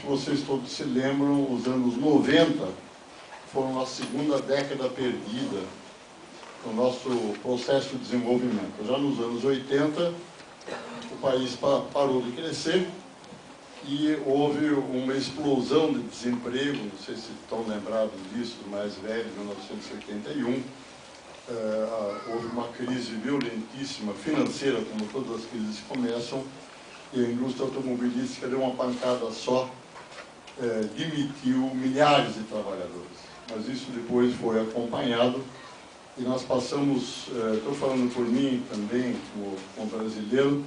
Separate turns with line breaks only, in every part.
Vocês todos se lembram, os anos 90 foram a segunda década perdida no nosso processo de desenvolvimento. Já nos anos 80, o país parou de crescer e houve uma explosão de desemprego, não sei se estão lembrados disso, mais velho, em 1981. Houve uma crise violentíssima, financeira, como todas as crises começam, e a indústria automobilística deu uma pancada só, demitiu milhares de trabalhadores. Mas isso depois foi acompanhado e nós passamos, estou falando por mim também, como brasileiro,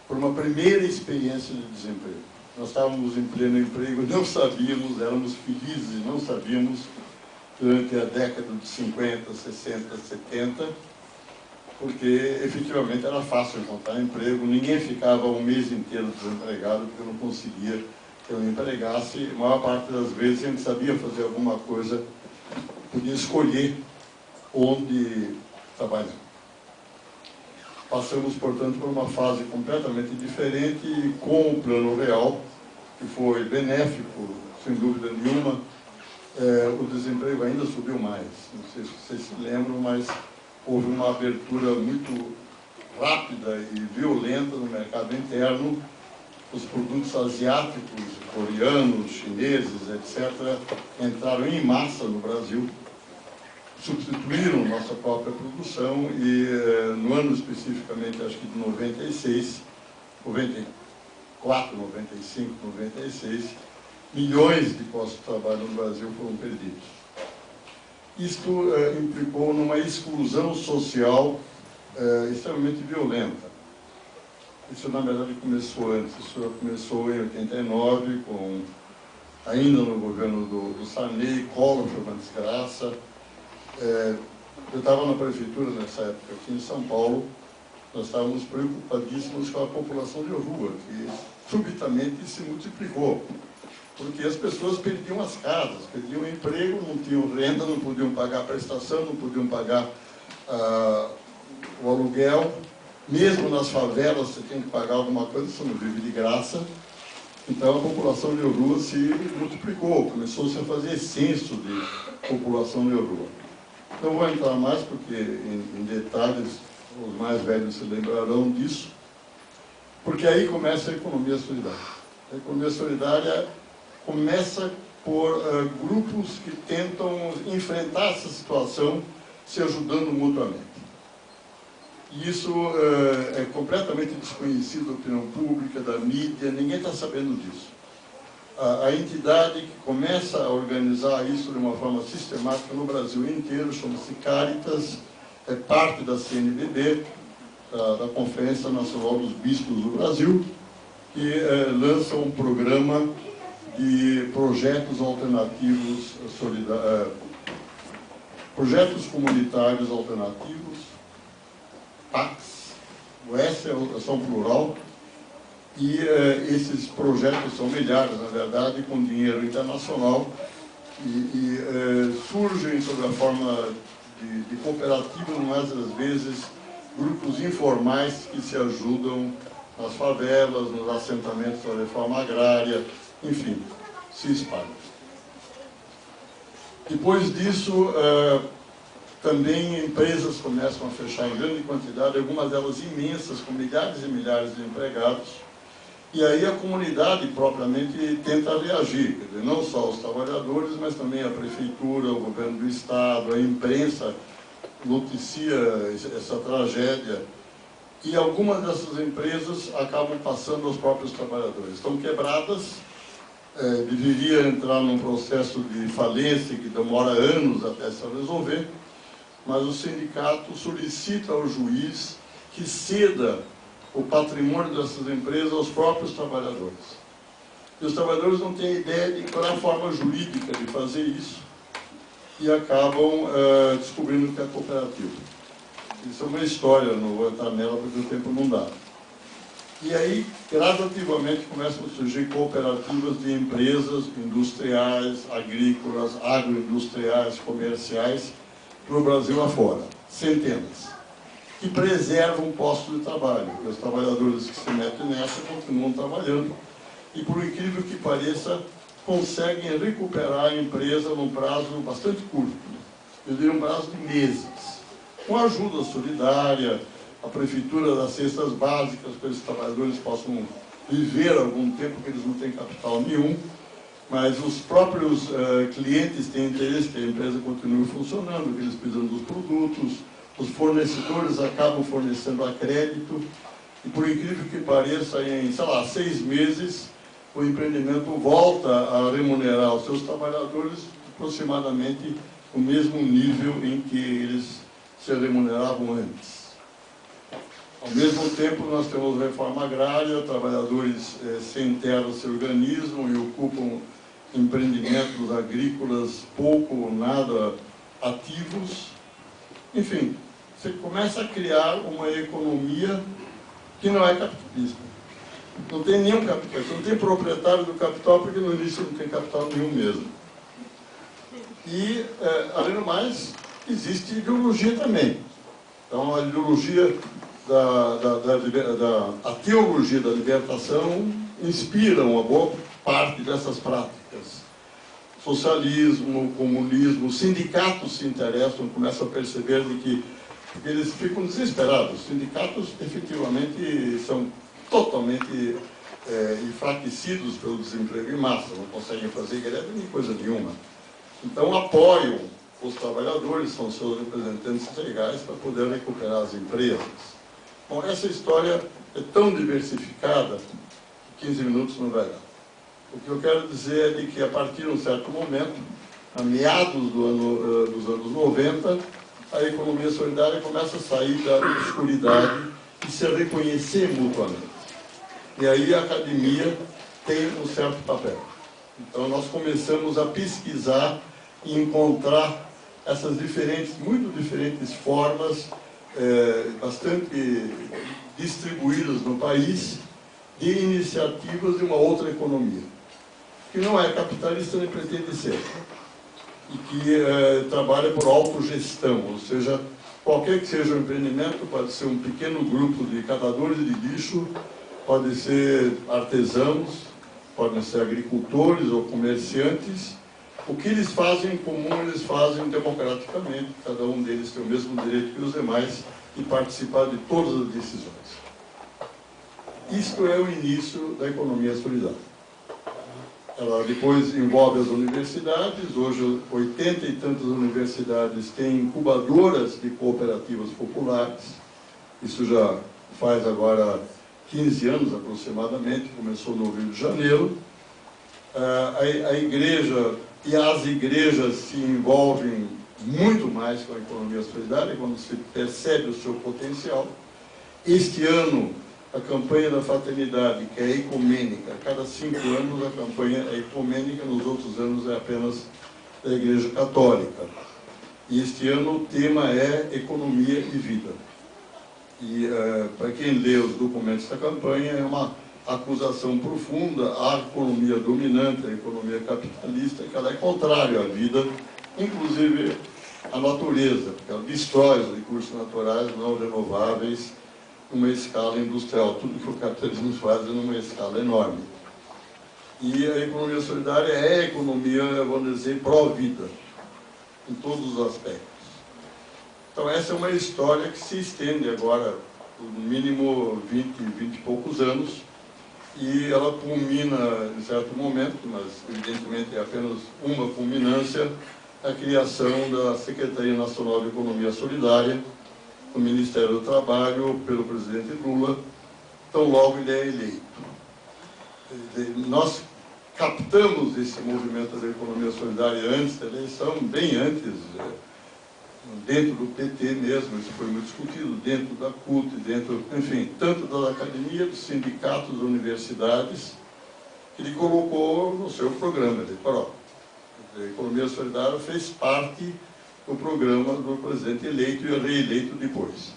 por uma primeira experiência de desemprego. Nós estávamos em pleno emprego, não sabíamos, éramos felizes e não sabíamos, durante a década de 50, 60, 70, porque efetivamente era fácil encontrar emprego, ninguém ficava um mês inteiro desempregado porque não conseguia que eu empregasse. A maior parte das vezes a gente sabia fazer alguma coisa, podia escolher onde trabalhar. Passamos, portanto, por uma fase completamente diferente e com o Plano Real, que foi benéfico, sem dúvida nenhuma, o desemprego ainda subiu mais. Não sei se vocês se lembram, mas houve uma abertura muito rápida e violenta no mercado interno. Os produtos asiáticos, coreanos, chineses, etc., entraram em massa no Brasil, substituíram nossa própria produção e, no ano especificamente, acho que de 96, 94, 95, 96, milhões de postos de trabalho no Brasil foram perdidos. Isto implicou numa exclusão social extremamente violenta. Isso, na verdade, começou antes. Isso começou em 89, ainda no governo do Sarney. Collor foi uma desgraça. Eu estava na prefeitura nessa época, aqui em São Paulo. Nós estávamos preocupadíssimos com a população de rua, que subitamente se multiplicou. Porque as pessoas perdiam as casas, perdiam emprego, não tinham renda, não podiam pagar a prestação, não podiam pagar o aluguel. Mesmo nas favelas você tem que pagar alguma coisa, você não vive de graça. Então a população de rua se multiplicou, começou-se a fazer censo de população de rua. Não vou entrar mais, porque em detalhes os mais velhos se lembrarão disso, porque aí começa a economia solidária. A economia solidária começa por grupos que tentam enfrentar essa situação se ajudando mutuamente. E isso é completamente desconhecido da opinião pública, da mídia, ninguém está sabendo disso. A entidade que começa a organizar isso de uma forma sistemática no Brasil inteiro chama-se Caritas, é parte da CNBB, da Conferência Nacional dos Bispos do Brasil, que lança um programa de projetos alternativos, projetos comunitários alternativos, PACs, o S é só um plural, e esses projetos são milhares, na verdade, com dinheiro internacional, e surgem sob a forma de cooperativas, mas às vezes grupos informais que se ajudam nas favelas, nos assentamentos da reforma agrária, enfim, se espalham. Depois disso, também empresas começam a fechar em grande quantidade, algumas delas imensas, com milhares e milhares de empregados, e aí a comunidade propriamente tenta reagir, quer dizer, não só os trabalhadores, mas também a prefeitura, o governo do estado, a imprensa noticia essa tragédia, e algumas dessas empresas acabam passando aos próprios trabalhadores. Estão quebradas, deveria entrar num processo de falência que demora anos até se resolver, mas o sindicato solicita ao juiz que ceda o patrimônio dessas empresas aos próprios trabalhadores. E os trabalhadores não têm ideia de qual é a forma jurídica de fazer isso e acabam descobrindo que é cooperativa. Isso é uma história, não vou entrar nela porque o tempo não dá. E aí, gradativamente, começam a surgir cooperativas de empresas industriais, agrícolas, agroindustriais, comerciais, no Brasil afora, centenas, que preservam postos de trabalho, porque os trabalhadores que se metem nessa continuam trabalhando, e, por incrível que pareça, conseguem recuperar a empresa num prazo bastante curto, eu diria um prazo de meses, com ajuda solidária, a prefeitura das cestas básicas, para que os trabalhadores possam viver algum tempo, que eles não têm capital nenhum, mas os próprios clientes têm interesse que a empresa continue funcionando, que eles precisam dos produtos, os fornecedores acabam fornecendo a crédito, e por incrível que pareça, em, sei lá, 6 meses, o empreendimento volta a remunerar os seus trabalhadores aproximadamente o mesmo nível em que eles se remuneravam antes. Ao mesmo tempo, nós temos reforma agrária, trabalhadores sem terra se organizam e ocupam empreendimentos agrícolas pouco ou nada ativos. Enfim, você começa a criar uma economia que não é capitalista. Não tem nenhum capitalista, não tem proprietário do capital, porque no início não tem capital nenhum mesmo. E, além do mais, existe ideologia também. Então, a ideologia a teologia da libertação inspira uma boa parte dessas práticas. Socialismo, comunismo, sindicatos se interessam, começam a perceber de que porque eles ficam desesperados. Os sindicatos, efetivamente, são totalmente enfraquecidos pelo desemprego em massa, não conseguem fazer greve nem coisa nenhuma. Então, apoiam os trabalhadores, são seus representantes legais para poder recuperar as empresas. Bom, essa história é tão diversificada que 15 minutos não vai dar. O que eu quero dizer é de que, a partir de um certo momento, a meados dos anos 90, a economia solidária começa a sair da obscuridade e se reconhecer mutuamente. E aí a academia tem um certo papel. Então nós começamos a pesquisar e encontrar essas muito diferentes formas, bastante distribuídas no país, de iniciativas de uma outra economia, que não é capitalista nem pretende ser, e que trabalha por autogestão, ou seja, qualquer que seja o empreendimento, pode ser um pequeno grupo de catadores de lixo, pode ser artesãos, podem ser agricultores ou comerciantes. O que eles fazem em comum, eles fazem democraticamente, cada um deles tem o mesmo direito que os demais de participar de todas as decisões. Isto é o início da economia solidária. Ela depois envolve as universidades. Hoje 80 e tantas universidades têm incubadoras de cooperativas populares. Isso já faz agora 15 anos aproximadamente, começou no Rio de Janeiro. A igreja e as igrejas se envolvem muito mais com a economia solidária, quando se percebe o seu potencial. Este ano, a campanha da fraternidade, que é ecumênica, a cada 5 anos a campanha é ecumênica, nos outros anos é apenas da Igreja Católica. E este ano o tema é economia e vida. E para quem lê os documentos da campanha, é uma acusação profunda à economia dominante, à economia capitalista, que ela é contrária à vida, inclusive à natureza, porque ela destrói os recursos naturais não renováveis numa escala industrial. Tudo que o capitalismo faz é numa escala enorme. E a economia solidária é a economia, vamos dizer, pró-vida, em todos os aspectos. Então essa é uma história que se estende agora, no mínimo 20 e poucos anos, e ela culmina em certo momento, mas evidentemente é apenas uma culminância, a criação da Secretaria Nacional de Economia Solidária, no Ministério do Trabalho, pelo presidente Lula, tão logo ele é eleito. Nós captamos esse movimento da economia solidária antes da eleição, bem antes, dentro do PT mesmo, isso foi muito discutido, dentro da CUT, dentro, enfim, tanto da academia, dos sindicatos, das universidades, que ele colocou no seu programa eleitoral. A economia solidária fez parte do programa do presidente eleito e reeleito depois.